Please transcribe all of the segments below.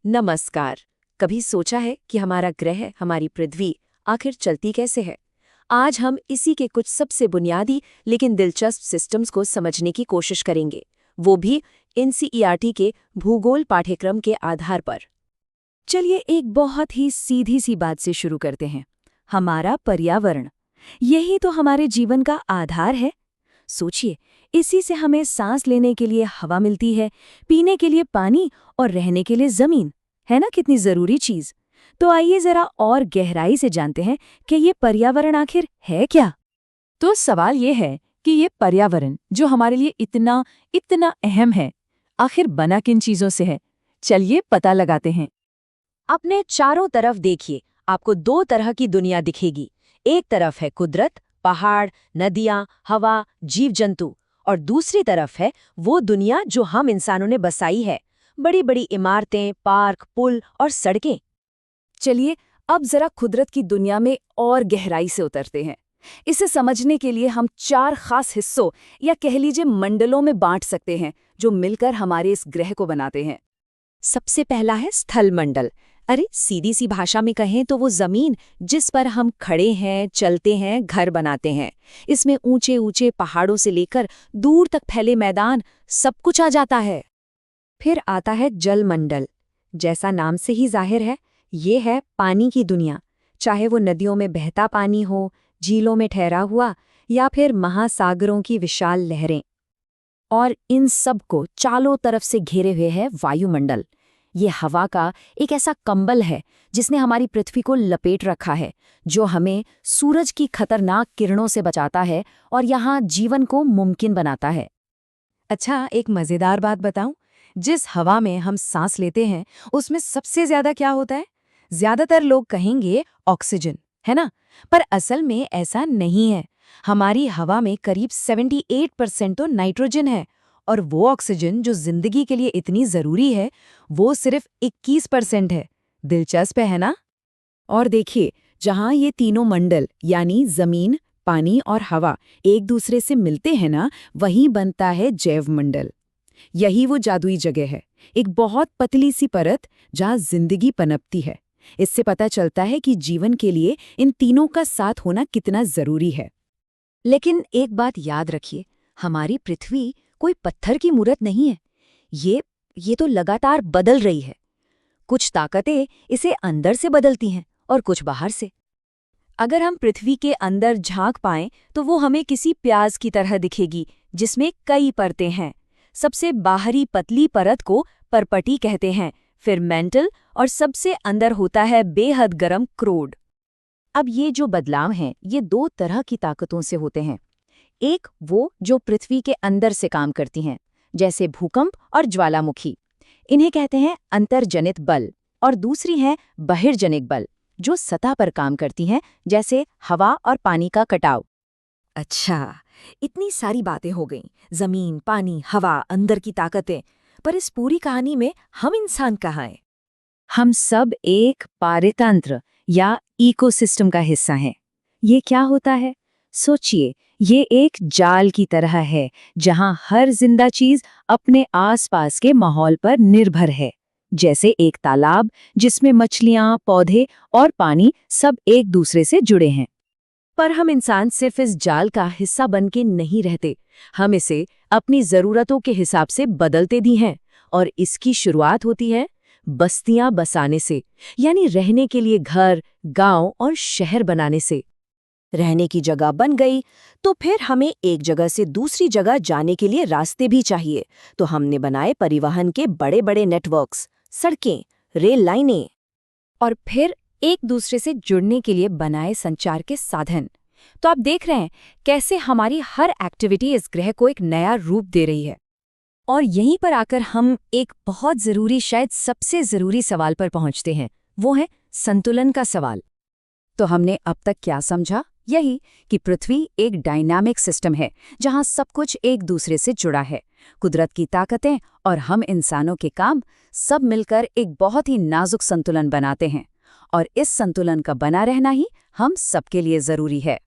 नमस्कार। कभी सोचा है कि हमारा ग्रह, हमारी पृथ्वी आखिर चलती कैसे है? आज हम इसी के कुछ सबसे बुनियादी लेकिन दिलचस्प सिस्टम्स को समझने की कोशिश करेंगे, वो भी एनसीईआरटी के भूगोल पाठ्यक्रम के आधार पर। चलिए एक बहुत ही सीधी सी बात से शुरू करते हैं। हमारा पर्यावरण, यही तो हमारे जीवन का आधार है। सोचिए, इसी से हमें सांस लेने के लिए हवा मिलती है, पीने के लिए पानी और रहने के लिए जमीन। है ना, कितनी जरूरी चीज। तो आइए जरा और गहराई से जानते हैं कि ये पर्यावरण आखिर है क्या। तो सवाल ये है कि ये पर्यावरण जो हमारे लिए इतना इतना अहम है, आखिर बना किन चीजों से है? चलिए पता लगाते हैं। अपने चारों तरफ देखिए, आपको दो तरह की दुनिया दिखेगी। एक तरफ है कुदरत, पहाड़, नदियां, हवा, जीव जंतु, और दूसरी तरफ है वो दुनिया जो हम इंसानों ने बसाई है। बड़ी बड़ी इमारतें, पार्क, पुल और सड़कें। चलिए अब जरा कुदरत की दुनिया में और गहराई से उतरते हैं। इसे समझने के लिए हम 4 खास हिस्सों या कह लीजिए मंडलों में बांट सकते हैं, जो मिलकर हमारे इस ग्रह को बनाते हैं। सबसे पहला है स्थल मंडल। अरे सीधी सी भाषा में कहें तो वो जमीन जिस पर हम खड़े हैं, चलते हैं, घर बनाते हैं। इसमें ऊंचे ऊंचे पहाड़ों से लेकर दूर तक फैले मैदान, सब कुछ आ जाता है। फिर आता है जल मंडल। जैसा नाम से ही जाहिर है, ये है पानी की दुनिया। चाहे वो नदियों में बहता पानी हो, झीलों में ठहरा हुआ, या फिर महासागरों की विशाल लहरें। और इन सब को चारों तरफ से घेरे हुए है वायुमंडल। ये हवा का एक ऐसा कंबल है जिसने हमारी पृथ्वी को लपेट रखा है, जो हमें सूरज की खतरनाक किरणों से बचाता है और यहाँ जीवन को मुमकिन बनाता है। अच्छा, एक मजेदार बात बताऊं? जिस हवा में हम सांस लेते हैं उसमें सबसे ज्यादा क्या होता है? ज्यादातर लोग कहेंगे ऑक्सीजन, है ना? पर असल में ऐसा नहीं है। हमारी हवा में करीब 78% तो नाइट्रोजन है, और वो ऑक्सीजन जो जिंदगी के लिए इतनी जरूरी है, वो सिर्फ 21% है। दिलचस्प है ना? और देखिए, जहाँ ये तीनों मंडल यानी जमीन, पानी और हवा एक दूसरे से मिलते हैं ना, वहीं बनता है जैव मंडल। यही वो जादुई जगह है, एक बहुत पतली सी परत जहाँ जिंदगी पनपती है। इससे पता चलता है कि जीवन के लिए इन तीनों का साथ होना कितना जरूरी है। लेकिन एक बात याद रखिए, हमारी पृथ्वी कोई पत्थर की मूरत नहीं है। ये तो लगातार बदल रही है। कुछ ताकतें इसे अंदर से बदलती हैं और कुछ बाहर से। अगर हम पृथ्वी के अंदर झांक पाएं तो वो हमें किसी प्याज की तरह दिखेगी, जिसमें कई परतें हैं। सबसे बाहरी पतली परत को परपटी कहते हैं, फिर मेंटल, और सबसे अंदर होता है बेहद गर्म क्रोड। अब ये जो बदलाव हैं, ये दो तरह की ताकतों से होते हैं। एक वो जो पृथ्वी के अंदर से काम करती हैं, जैसे भूकंप और ज्वालामुखी, इन्हें कहते हैं अंतर्जनित बल। और दूसरी है बहिर्जनिक बल, जो सतह पर काम करती हैं, जैसे हवा और पानी का कटाव। अच्छा, इतनी सारी बातें हो गईं, जमीन, पानी, हवा, अंदर की ताकतें। पर इस पूरी कहानी में हम इंसान कहाँ हैं? हम सब एक पारितंत्र या इकोसिस्टम का हिस्सा हैं। ये क्या होता है? सोचिए, ये एक जाल की तरह है जहां हर जिंदा चीज अपने आसपास के माहौल पर निर्भर है। जैसे एक तालाब जिसमें मछलियां, पौधे और पानी सब एक दूसरे से जुड़े हैं। पर हम इंसान सिर्फ इस जाल का हिस्सा बन के नहीं रहते, हम इसे अपनी जरूरतों के हिसाब से बदलते भी हैं। और इसकी शुरुआत होती है बस्तियां बसाने से, यानी रहने के लिए घर, गांव और शहर बनाने से। रहने की जगह बन गई तो फिर हमें एक जगह से दूसरी जगह जाने के लिए रास्ते भी चाहिए। तो हमने बनाए परिवहन के बड़े बड़े नेटवर्क्स, सड़कें, रेल लाइनें, और फिर एक दूसरे से जुड़ने के लिए बनाए संचार के साधन। तो आप देख रहे हैं कैसे हमारी हर एक्टिविटी इस ग्रह को एक नया रूप दे रही है। और यहीं पर आकर हम एक बहुत जरूरी, शायद सबसे जरूरी सवाल पर पहुंचते हैं, वो है संतुलन का सवाल। तो हमने अब तक क्या समझा? यही कि पृथ्वी एक डायनामिक सिस्टम है जहां सब कुछ एक दूसरे से जुड़ा है। कुदरत की ताकतें और हम इंसानों के काम सब मिलकर एक बहुत ही नाजुक संतुलन बनाते हैं, और इस संतुलन का बना रहना ही हम सबके लिए जरूरी है।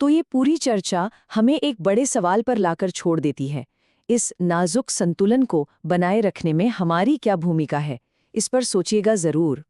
तो ये पूरी चर्चा हमें एक बड़े सवाल पर लाकर छोड़ देती है। इस नाजुक संतुलन को बनाए रखने में हमारी क्या भूमिका है? इस पर सोचिएगा जरूर।